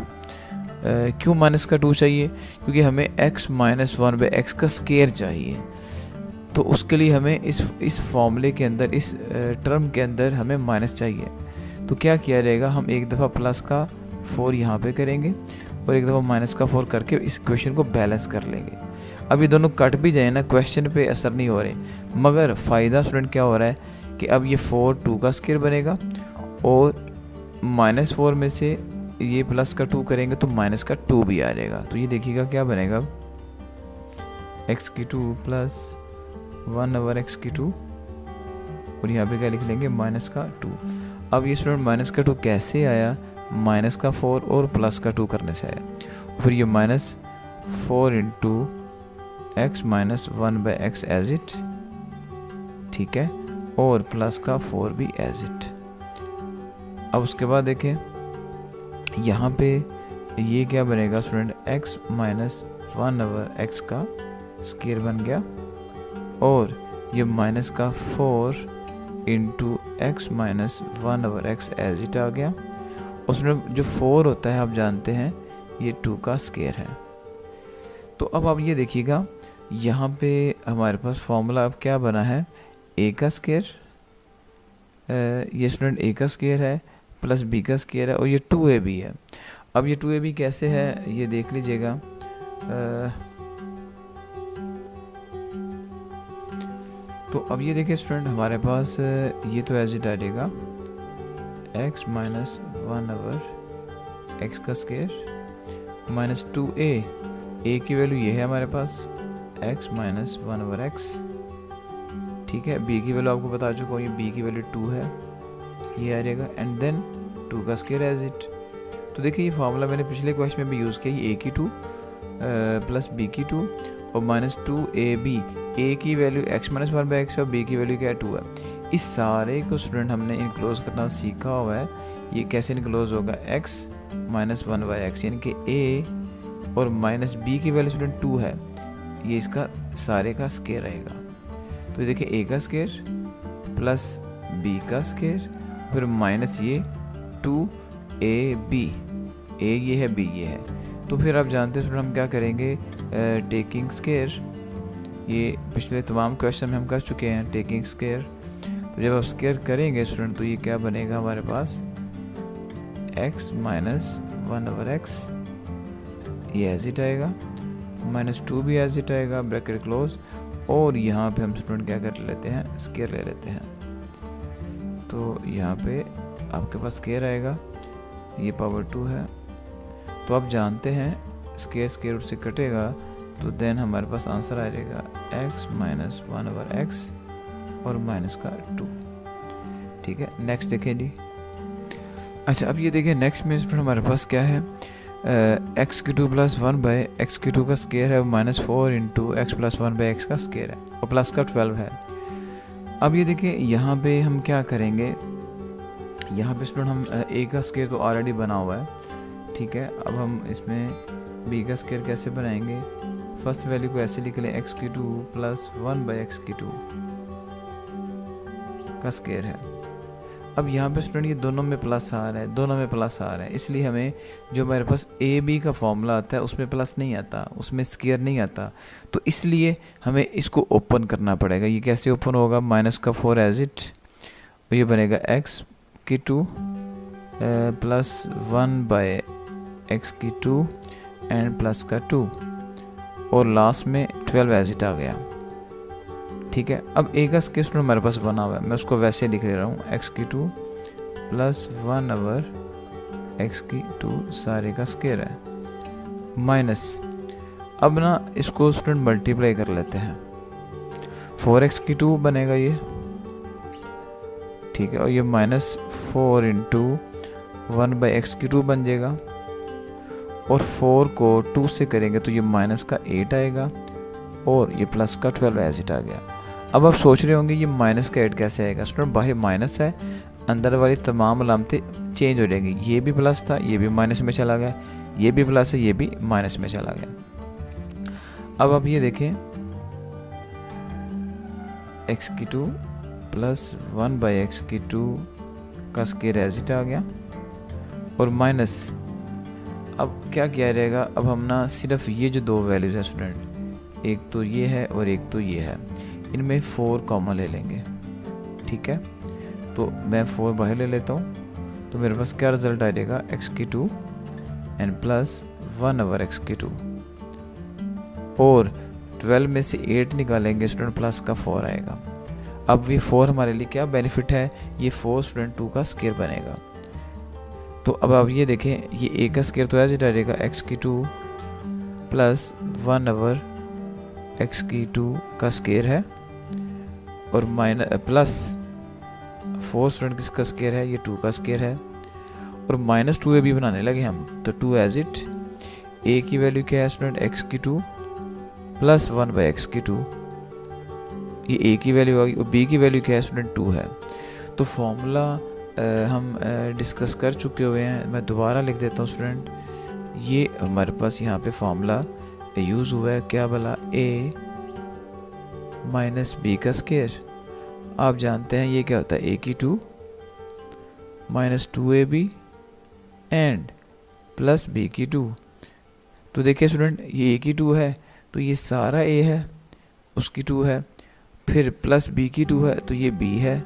क्यों माइनस का 2 चाहिए? क्योंकि हमें x माइनस 1/x का स्केयर चाहिए। तो उसके लिए हमें इस फॉर्मूले के अंदर, इस टर्म के अंदर हमें माइनस चाहिए। तो क्या किया जाएगा, हम एक दफ़ा प्लस का 4 यहाँ पे करेंगे और एक दफ़ा माइनस का 4 करके इस क्वेश्चन को बैलेंस कर लेंगे। अब ये दोनों कट भी जाए ना, क्वेश्चन पे असर नहीं हो रहे, मगर फ़ायदा स्टूडेंट क्या हो रहा है कि अब ये 4 2 का स्केयर बनेगा और -4 में से ये प्लस का 2 करेंगे तो माइनस का 2 भी आ जाएगा। तो ये देखिएगा क्या बनेगा, x की 2 प्लस 1/x की 2 और यहाँ पे क्या लिख लेंगे, माइनस का 2। अब ये स्टूडेंट माइनस का 2 कैसे आया, माइनस का 4 और प्लस का 2 करने से आया। फिर ये -4 into x minus 1/x as it, ठीक है, और प्लस का 4 भी एज इट। अब उसके बाद देखें यहाँ पे ये क्या बनेगा स्टूडेंट, x माइनस 1/x का स्केयर बन गया और ये माइनस का 4 into x minus 1/x as it आ गया। उसमें जो 4 होता है आप जानते हैं ये 2 का स्केयर है। तो अब आप ये देखिएगा यहाँ पे हमारे पास फॉर्मूला अब क्या बना है, a का स्केयर, ये स्टूडेंट a का स्केयर है प्लस b का स्केयर है और ये 2ab है। अब ये 2ab कैसे है ये देख लीजिएगा। तो अब ये देखिए स्टूडेंट हमारे पास ये तो एज इट आ जाएगा, x माइनस 1/x का स्केयर माइनस 2a, a की वैल्यू ये है हमारे पास x माइनस 1/x, ठीक है। b की वैल्यू आपको बता चुका हूँ, ये b की वैल्यू 2 है, ये आ जाएगा एंड देन 2 का स्केयर एज इट। तो देखिए ये फार्मूला मैंने पिछले क्वेश्चन में भी यूज़ किया, ये a की 2 प्लस b की 2 और माइनस 2ab, a की वैल्यू x माइनस 1/x है और b की वैल्यू क्या है 2 है। इस सारे को स्टूडेंट हमने इनक्लोज करना सीखा हुआ है। ये कैसे इनक्लोज होगा, x माइनस 1/x यानी कि a और माइनस b की वैल्यू स्टूडेंट 2 है, ये इसका सारे का स्केयर आएगा। तो देखिए a का स्केयर प्लस b का स्केयर फिर माइनस ये 2ab, a ये है b ये है। तो फिर आप जानते हैं स्टूडेंट हम क्या करेंगे, टेकिंग स्केयर, ये पिछले तमाम क्वेश्चन में हम कर चुके हैं टेकिंग स्केयर। तो जब आप स्केयर करेंगे स्टूडेंट तो ये क्या बनेगा हमारे पास, x माइनस 1/x, ये एज इट आएगा, माइनस 2 भी एज इट आएगा, ब्रैकेट क्लोज, और यहाँ पे हम स्टूडेंट क्या कर लेते हैं, स्केयर ले लेते हैं। तो यहाँ पे आपके पास स्केयर आएगा, ये पावर 2 है। तो आप जानते हैं स्केयर स्केयर से कटेगा तो देन हमारे पास आंसर आ जाएगा x माइनस 1/x और माइनस का 2, ठीक है। नेक्स्ट देखें जी। अच्छा अब ये देखिए नेक्स्ट में स्टूडेंट हमारे पास क्या है, x की 2 प्लस 1/x की 2 का स्केयर है, -4 इंटू x प्लस 1/x का स्केयर है और प्लस का 12 है। अब ये देखिए यहाँ पे हम क्या करेंगे, यहाँ पे स्टूडेंट हम a का स्केयर तो ऑलरेडी बना हुआ है, ठीक है। अब हम इसमें b का स्केयर कैसे बनाएंगे, फर्स्ट वैल्यू को ऐसे लिख लें, x की 2 प्लस 1/x की 2 का स्केयर है। अब यहाँ पे स्टूडेंट ये दोनों में प्लस आ रहा है, दोनों में प्लस आ रहा है, इसलिए हमें जो हमारे पास ए बी का फॉर्मूला आता है उसमें प्लस नहीं आता, उसमें स्केयर नहीं आता। तो इसलिए हमें इसको ओपन करना पड़ेगा। ये कैसे ओपन होगा, माइनस का 4 एज इट, तो ये बनेगा x की 2 प्लस 1/x की 2 एंड प्लस का 2 और लास्ट में 12 एज इट आ गया, ठीक है। अब a का स्केयर स्टूडेंट हमारे पास बना हुआ है, मैं उसको वैसे लिख ले रहा हूँ, x की 2 प्लस 1/x की 2 सारे का स्केयर है, माइनस, अब ना इसको स्टूडेंट मल्टीप्लाई कर लेते हैं, 4x की 2 बनेगा ये, ठीक है, और ये -4 इंटू 1/x की 2 बन जाएगा और 4 को 2 से करेंगे तो ये माइनस का 8 आएगा और ये प्लस का 12 एज इट आ गया। अब आप सोच रहे होंगे ये माइनस का ऐड कैसे आएगा। स्टूडेंट बाहर माइनस है, अंदर वाली तमाम अलामतें चेंज हो जाएंगी। ये भी प्लस था, ये भी माइनस में चला गया, ये भी प्लस है, ये भी माइनस में चला गया। अब आप ये देखें एक्स की 2 प्लस 1/x² का स्क्वायर एज इट आ गया और माइनस, अब क्या किया रहेगा, अब हम ना सिर्फ ये जो दो वैल्यूज़ है स्टूडेंट, एक तो ये है और एक तो ये है, इनमें 4 कॉमन ले लेंगे। ठीक है, तो मैं 4 बाहर ले लेता हूँ, तो मेरे पास क्या रिजल्ट आ जाएगा, x² एंड प्लस 1/x²। और 12 में से 8 निकालेंगे स्टूडेंट, प्लस का 4 आएगा। अब ये 4 हमारे लिए क्या बेनिफिट है, ये 4 स्टूडेंट 2 का स्क्वायर बनेगा। तो अब आप ये देखें, ये a का स्क्वायर तो ऐसे रहेगा x² प्लस 1/x² का स्क्वायर है और माइनस प्लस 4 स्टूडेंट किसका स्क्वायर है, ये 2 का स्क्वायर है और -2ab बनाने लगे हम, तो 2 एज इट। a की वैल्यू क्या है स्टूडेंट, x² प्लस 1/x², ये a की वैल्यू आ गई और b की वैल्यू क्या है स्टूडेंट, 2 है। तो फॉर्मूला हम डिस्कस कर चुके हुए हैं, मैं दोबारा लिख देता हूँ स्टूडेंट। ये हमारे पास यहाँ पे फॉर्मूला यूज़ हुआ है, क्या भला, a माइनस b का स्क्वायर। आप जानते हैं ये क्या होता है, a की 2 minus 2ab and plus b की 2। तो देखिए स्टूडेंट, ये a की 2 है तो ये सारा a है, उसकी 2 है, फिर प्लस b की 2 है तो ये b है,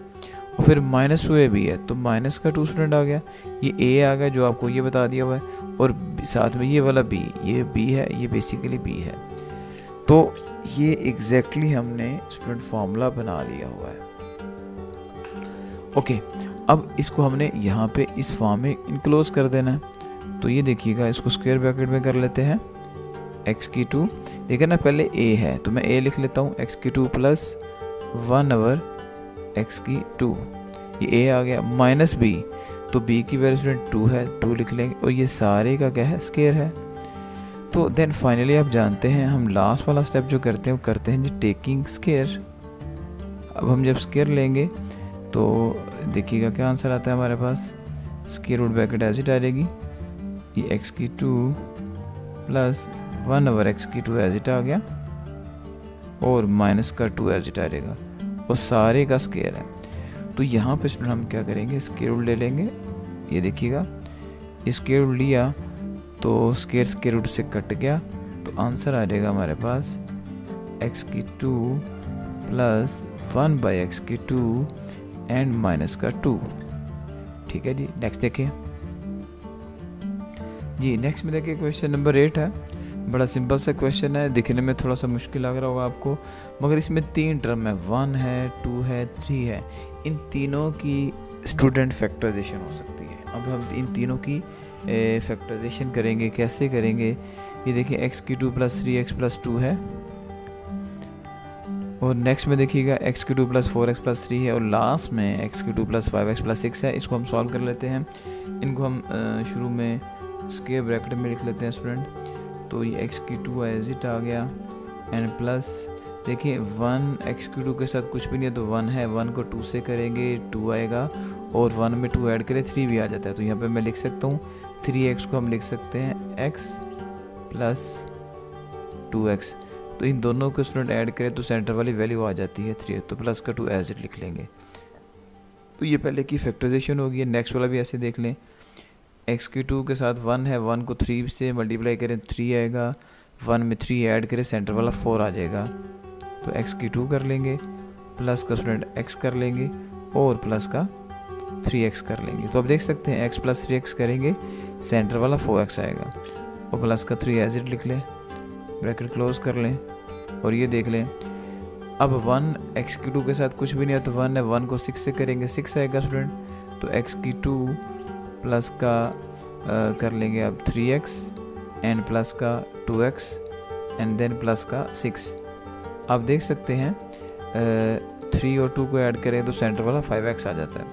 और फिर -2ab है तो माइनस का 2 स्टूडेंट आ गया, ये a आ गया जो आपको ये बता दिया हुआ है, और साथ में ये वाला b, ये b है, ये बेसिकली b है। तो ये एग्जैक्टली हमने स्टूडेंट फॉर्मूला बना लिया हुआ है। ओके, अब इसको हमने यहाँ पे इस फॉर्म में इनक्लोज कर देना है। तो ये देखिएगा, इसको स्क्वायर ब्रैकेट में कर लेते हैं, x², देखिए ना पहले a है तो मैं a लिख लेता हूँ, x² प्लस 1/x², ये a आ गया, माइनस b, तो b की वैल्यू स्टूडेंट 2 है, 2 लिख लेंगे, और ये सारे का क्या है, स्क्वायर है। तो देन फाइनली आप जानते हैं हम लास्ट वाला स्टेप जो करते हैं वो करते हैं जी टेकिंग स्क्वायर। अब हम जब स्क्वायर लेंगे तो देखिएगा क्या आंसर आता है हमारे पास, square root bracket as it आ जाएगी, ये x² plus 1/x² as it आ गया और माइनस का 2 एज इट आ जाएगा और सारे का स्क्वायर है। तो यहाँ पे स्टूडेंट हम क्या करेंगे, स्क्वायर रूट ले लेंगे। ये देखिएगा, स्क्वायर रूट लिया तो स्क्वायर रूट से कट गया, तो आंसर आ जाएगा हमारे पास x² plus 1/x² and minus का 2। ठीक है जी, नेक्स्ट देखिए जी, नेक्स्ट में देखिए क्वेश्चन नंबर 8 है। बड़ा सिंपल सा क्वेश्चन है, दिखने में थोड़ा सा मुश्किल लग रहा होगा आपको, मगर इसमें 3 टर्म है, 1 है, 2 है, 3 है। इन तीनों की स्टूडेंट फैक्टराइजेशन हो सकती है। अब हम इन तीनों की फैक्टराइजेशन करेंगे, कैसे करेंगे, ये देखिए x² प्लस 3x प्लस 2 है, और नेक्स्ट में देखिएगा x² प्लस 4x प्लस 3 है, और लास्ट में x² प्लस 5x प्लस 6 है। इसको हम सॉल्व कर लेते हैं, इनको हम शुरू में स्क्वायर ब्रैकेट में लिख लेते हैं स्टूडेंट। तो ये x² एज इट आ गया एंड प्लस देखिए 1 x² के साथ कुछ भी नहीं है तो 1 है, 1 को 2 से करेंगे 2 आएगा, और 1 में 2 ऐड करें 3 भी आ जाता है। तो यहाँ पे मैं लिख सकता हूँ 3x को हम लिख सकते हैं x प्लस 2x। तो इन दोनों को स्टूडेंट ऐड करें तो सेंटर वाली वैल्यू आ जाती है 3, तो प्लस का 2 एज इट लिख लेंगे। तो ये पहले की फैक्टराइजेशन होगी। नेक्स्ट वाला भी ऐसे देख लें, x² के साथ 1 है, 1 को 3 से मल्टीप्लाई करें 3 आएगा, 1 में 3 ऐड करें सेंटर वाला 4 आ जाएगा। तो x² कर लेंगे, प्लस का स्टूडेंट x कर लेंगे और प्लस का 3x कर लेंगे। तो अब देख सकते हैं x प्लस 3x करेंगे, सेंटर वाला 4x आएगा और प्लस का 3 एज इट लिख लें, ब्रैकेट क्लोज कर लें और ये देख लें। अब 1 x² के साथ कुछ भी नहीं है तो 1 है, 1 को 6 से करेंगे 6 आएगा स्टूडेंट। तो x² प्लस का कर लेंगे अब 3x एंड प्लस का 2x एंड देन प्लस का 6। आप देख सकते हैं 3 और 2 को ऐड करें तो सेंटर वाला 5x आ जाता है।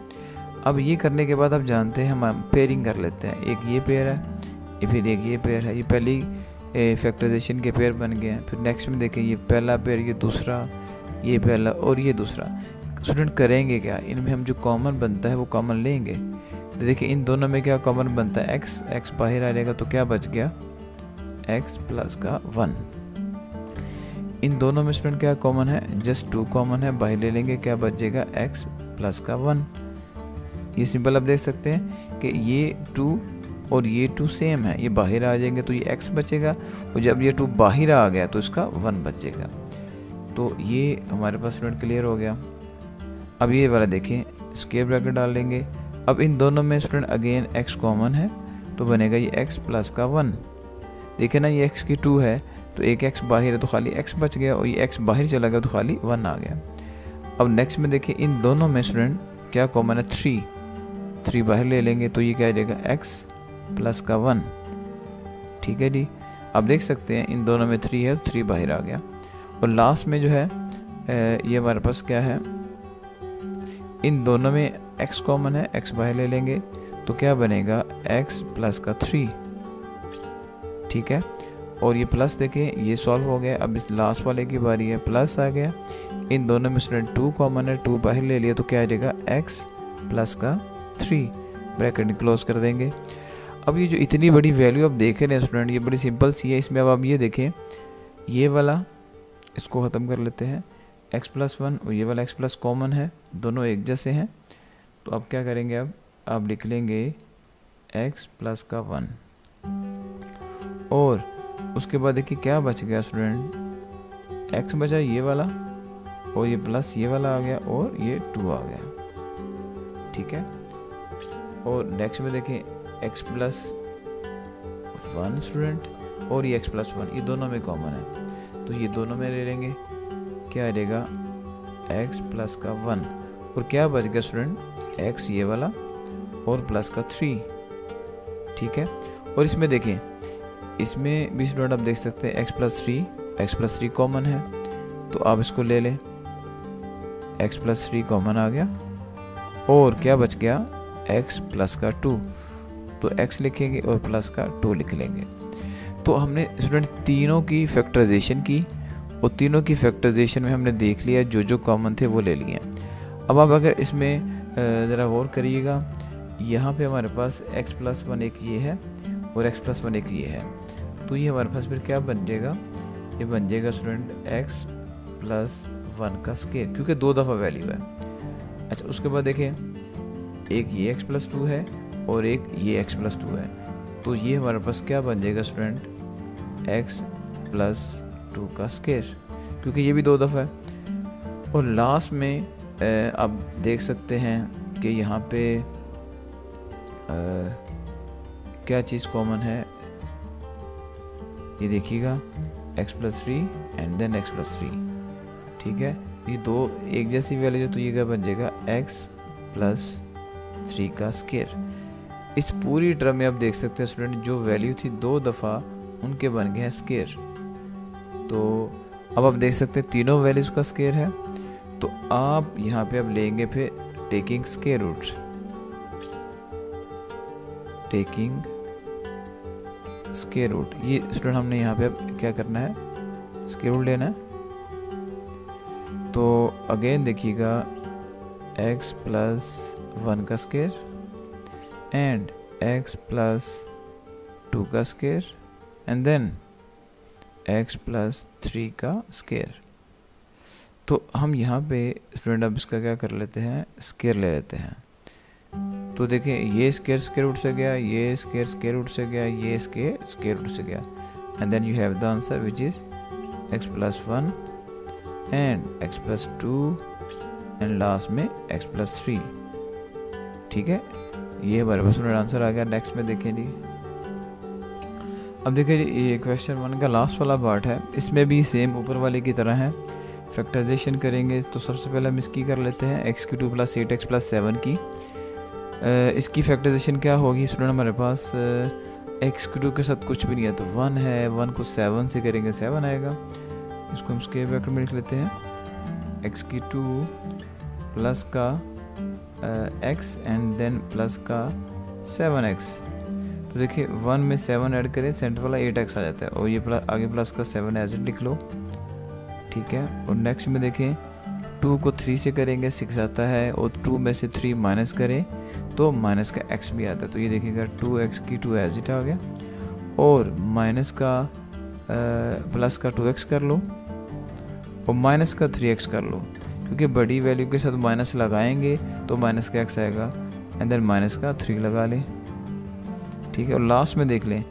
अब ये करने के बाद आप जानते हैं हम पेयरिंग कर लेते हैं, एक ये पेयर है फिर एक ये पेयर है, ये पहली फैक्टराइजेशन के पेयर बन गए हैं। फिर नेक्स्ट में देखें ये पहला पेयर, ये दूसरा, ये पहला और ये दूसरा। स्टूडेंट करेंगे क्या, इनमें हम जो कॉमन बनता है वो कॉमन लेंगे। तो देखिए इन दोनों में क्या कॉमन बनता है, x बाहर आ जाएगा तो क्या बच गया, x प्लस का 1। इन दोनों में स्टूडेंट क्या कॉमन है, जस्ट 2 कॉमन है, बाहर ले लेंगे क्या बचेगा, x प्लस का 1। ये सिंपल आप देख सकते हैं कि ये 2 और ये 2 सेम है, ये बाहर आ जाएंगे तो ये x बचेगा, और जब ये 2 बाहर आ गया तो इसका 1 बचेगा। तो ये हमारे पास स्टूडेंट क्लियर हो गया। अब ये वाला देखें, स्क्वायर ब्रैकेट डाल लेंगे। अब इन दोनों में स्टूडेंट अगेन x कॉमन है तो बनेगा ये x प्लस का 1। देखे ना ये x की 2 है तो एक x बाहर है तो खाली x बच गया, और ये x बाहर चला गया तो खाली 1 आ गया। अब नेक्स्ट में देखिए इन दोनों में स्टूडेंट क्या कॉमन है, 3 बाहर ले लेंगे तो ये क्या आ जाएगा, x प्लस का 1। ठीक है जी, आप देख सकते हैं इन दोनों में 3 है तो 3 बाहर आ गया। और लास्ट में जो है ये हमारे पास क्या है, इन दोनों में x कॉमन है, x बाहर ले लेंगे तो क्या बनेगा, x प्लस का 3। ठीक है, और ये प्लस देखें ये सॉल्व हो गया। अब इस लास्ट वाले की बारी है, प्लस आ गया। इन दोनों में स्टूडेंट 2 कॉमन है, 2 बाहर ले लिया तो क्या आ जाएगा, x प्लस का 3। ब्रैकेट क्लोज कर देंगे। अब ये जो इतनी बड़ी वैल्यू आप देख रहे हैं स्टूडेंट, ये बड़ी सिंपल सी है। इसमें अब आप ये देखें, ये वाला इसको ख़त्म कर लेते हैं, x प्लस 1 और ये वाला x प्लस कॉमन है, दोनों एक जैसे हैं। तो अब क्या करेंगे, अब आप लिख लेंगे x प्लस का 1, और उसके बाद देखिए क्या बच गया स्टूडेंट, x बचा ये वाला, और ये प्लस ये वाला आ गया, और ये 2 आ गया। ठीक है, और नेक्स्ट में देखें x प्लस 1 स्टूडेंट, और ये x प्लस 1 ये दोनों में कॉमन है तो ये दोनों में ले लेंगे, क्या आ जाएगा, x प्लस का 1, और क्या बच गया स्टूडेंट, x ये वाला और प्लस का 3। ठीक है, और इसमें देखें, इसमें भी स्टूडेंट आप देख सकते हैं x प्लस 3 कॉमन है तो आप इसको ले लें, x प्लस 3 कॉमन आ गया, और क्या बच गया, x प्लस का 2, तो x लिखेंगे और प्लस का 2 लिख लेंगे। तो हमने स्टूडेंट तीनों की फैक्टराइजेशन की, और तीनों की फैक्टराइजेशन में हमने देख लिया जो जो कॉमन थे वो ले लिए। अब आप अगर इसमें ज़रा गौर करिएगा, यहाँ पे हमारे पास x प्लस 1 एक ये है और x प्लस 1 एक ये है, तो ये हमारे पास फिर क्या बन जाएगा, ये बन जाएगा स्टूडेंट x प्लस 1 का स्क्वायर, क्योंकि 2 दफ़ा वैल्यू है। अच्छा, उसके बाद देखें, एक ये x प्लस 2 है और एक ये x प्लस 2 है, तो ये हमारे पास क्या बन जाएगा स्टूडेंट, x प्लस 2 का स्क्वायर, क्योंकि ये भी 2 दफ़ा है। और लास्ट में आप देख सकते हैं कि यहाँ पे क्या चीज़ कॉमन है, ये देखिएगा x plus 3 and then x plus 3। ठीक है, ये दो एक जैसी वैल्यू, तो ये क्या बन जाएगा, x प्लस 3 का स्क्वायर। इस पूरी टर्म में आप देख सकते हैं स्टूडेंट, जो वैल्यू थी 2 दफ़ा उनके बन गए हैं स्क्वायर। तो अब आप देख सकते हैं तीनों वैल्यूज़ का स्क्वायर है, तो आप यहाँ पे अब लेंगे फिर taking square root, taking square root. ये स्टूडेंट हमने यहाँ पे अब क्या करना है, स्क्वायर रूट लेना है। तो अगेन देखिएगा, x प्लस 1 का स्क्वायर एंड x प्लस 2 का square and then x plus 3 का स्क्वायर। तो हम यहाँ पे स्टूडेंट अब इसका क्या कर लेते हैं, स्क्वायर ले लेते हैं। तो देखिए, ये स्क्वायर स्क्वायर रूट से गया, ये स्क्वायर स्क्वायर रूट से गया, ये स्क्वायर स्क्वायर रूट से गया, and then you have the answer which is x plus 1 and x plus 2 and last में x प्लस 3। ठीक है, ये हमारे पास आंसर आ गया। नेक्स्ट में देखें जी, अब देखिए ये क्वेश्चन 1 का लास्ट वाला पार्ट है, इसमें भी सेम ऊपर वाले की तरह है। फैक्टराइजेशन करेंगे तो सबसे पहले हम इसकी कर लेते हैं x की 2 प्लस 8x प्लस 7 की। इसकी फैक्टराइजेशन क्या होगी स्टूडेंट, हमारे पास x की 2 के साथ कुछ भी नहीं है तो 1 है, 1 को 7 से करेंगे 7 आएगा। इसको हम स्क्वायर ब्रैकेट में लिख लेते हैं, x की 2 प्लस का x एंड देन प्लस का 7x। तो देखिए 1 में 7 ऐड करें, सेंटर वाला 8x आ जाता है, और ये आगे प्लस का 7 एज लिख लो। ठीक है, और नेक्स्ट में देखें 2 को 3 से करेंगे 6 आता है, और 2 में से 3 माइनस करें तो माइनस का x भी आता है। तो ये देखिएगा 2x की 2 एज इट आ गया, और माइनस का प्लस का 2x कर लो, और माइनस का 3x कर लो, क्योंकि बड़ी वैल्यू के साथ माइनस लगाएंगे तो माइनस का x आएगा, एंड देन माइनस का 3 लगा लें, ठीक है। और लास्ट में देख लें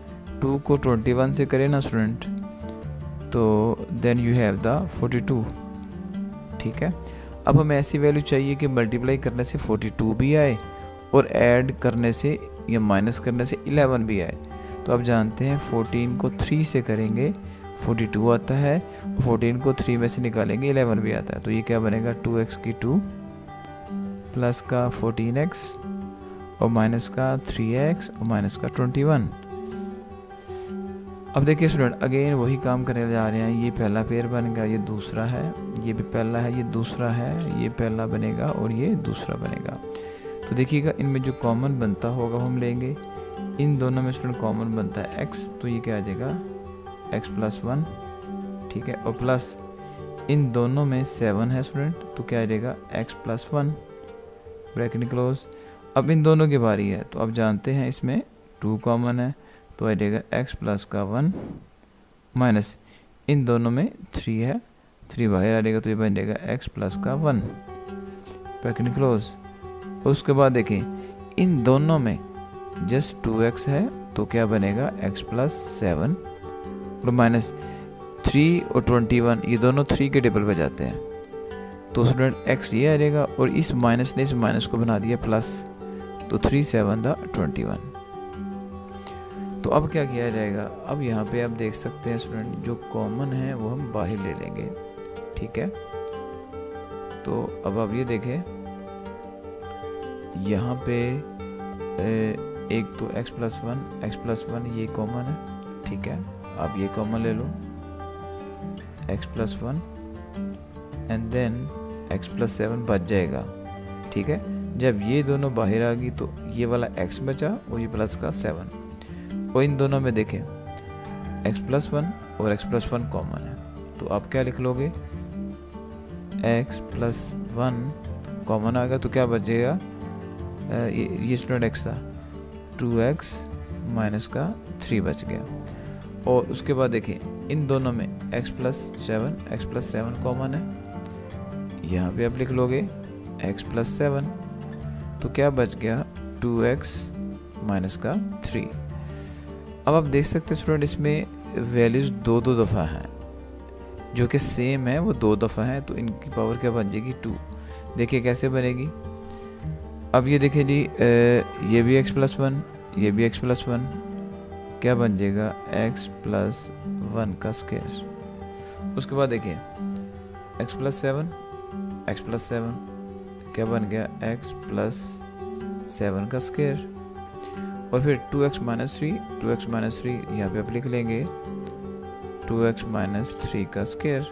2 को 21 से करें ना स्टूडेंट, तो देन यू हैव द 42, ठीक है। अब हमें ऐसी वैल्यू चाहिए कि मल्टीप्लाई करने से 42 भी आए और ऐड करने से या माइनस करने से 11 भी आए। तो आप जानते हैं 14 को 3 से करेंगे 42 आता है, 14 को 3 में से निकालेंगे 11 भी आता है। तो ये क्या बनेगा 2x की 2 प्लस का 14x और माइनस का 3x और माइनस का 21। अब देखिए स्टूडेंट अगेन वही काम करने जा रहे हैं। ये पहला पेयर बनेगा, ये दूसरा है, ये भी पहला है, ये दूसरा है, ये पहला बनेगा और ये दूसरा बनेगा। तो देखिएगा इनमें जो कॉमन बनता होगा हम लेंगे, इन दोनों में स्टूडेंट कॉमन बनता है x, तो ये क्या आ जाएगा x प्लस 1, ठीक है। और प्लस इन दोनों में 7 है स्टूडेंट, तो क्या आ जाएगा x प्लस 1 ब्रैकेट क्लोज। अब इन दोनों की बारी है, तो अब जानते हैं इसमें 2 कॉमन है, तो आ जाएगा x प्लस का 1 माइनस इन दोनों में 3 है, 3 बाहर आ जाएगा, तो ये बन जाएगा x प्लस का 1 ब्रैकेट क्लोज। उसके बाद देखें इन दोनों में जस्ट 2x है, तो क्या बनेगा x प्लस 7 और माइनस 3 और 21, ये दोनों 3 के टेबल पे जाते हैं, तो स्टूडेंट x ये आ जाएगा, और इस माइनस ने इस माइनस को बना दिया प्लस, तो 3 7 21। तो अब क्या किया जाएगा, अब यहाँ पे आप देख सकते हैं स्टूडेंट जो कॉमन है वो हम बाहर ले लेंगे, ठीक है। तो अब आप ये देखें यहाँ पे एक तो x प्लस 1 ये कॉमन है, ठीक है। आप ये कॉमन ले लो x plus 1 and then x plus 7 बच जाएगा, ठीक है। जब ये दोनों बाहर आ गई तो ये वाला x बचा और ये प्लस का 7, और इन दोनों में देखें x प्लस 1 और x प्लस 1 कॉमन है, तो आप क्या लिख लोगे x प्लस 1 कॉमन आ गया, तो क्या बचेगा ये स्टूडेंट x था 2x माइनस का 3 बच गया। और उसके बाद देखें इन दोनों में x प्लस 7 कॉमन है, यहाँ पे आप लिख लोगे x प्लस 7, तो क्या बच गया 2x माइनस का 3। अब आप देख सकते हैं स्टूडेंट इसमें वैल्यूज दो दफ़ा हैं, जो कि सेम है वो 2 दफ़ा है, तो इनकी पावर क्या बन जाएगी 2। देखिए कैसे बनेगी, अब ये देखिए जी ये भी x प्लस 1 ये भी x प्लस 1, क्या बन जाएगा x प्लस 1 का स्क्वायर। उसके बाद देखिए x प्लस 7 क्या बन गया x प्लस 7 का स्क्वायर, और फिर 2x माइनस 3 यहाँ पे आप लिख लेंगे 2x माइनस 3 का स्क्वायर।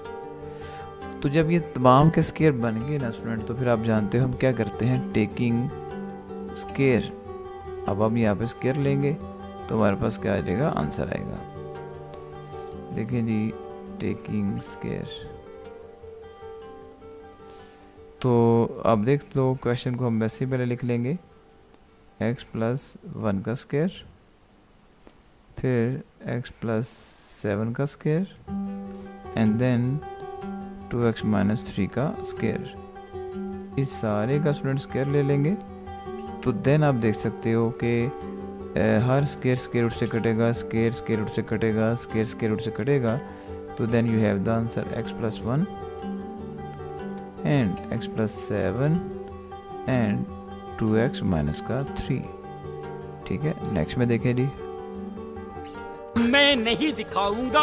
तो जब ये तमाम के स्क्वायर बन गए ना स्टूडेंट, तो फिर आप जानते हो हम क्या करते हैं टेकिंग स्क्वायर। अब हम यहाँ पे स्क्वायर लेंगे तो हमारे पास क्या आ जाएगा आंसर आएगा। देखिए जी टेकिंग स्क्वायर, तो आप देख लो क्वेश्चन को हम वैसे ही पहले लिख लेंगे x प्लस 1 का स्क्वायर, फिर x प्लस 7 का square and then 2x minus 3 का स्क्वायर। इस सारे का स्टूडेंट स्क्वायर ले लेंगे, तो देन आप देख सकते हो कि हर स्क्वायर रूट से कटेगा, स्क्वायर रूट से कटेगा, स्क्वायर रूट से कटेगा, तो then you have the answer x plus 1 and x plus 7 and 2x minus का 3, ठीक है। नेक्स्ट में देखें जी, मैं नहीं दिखाऊंगा।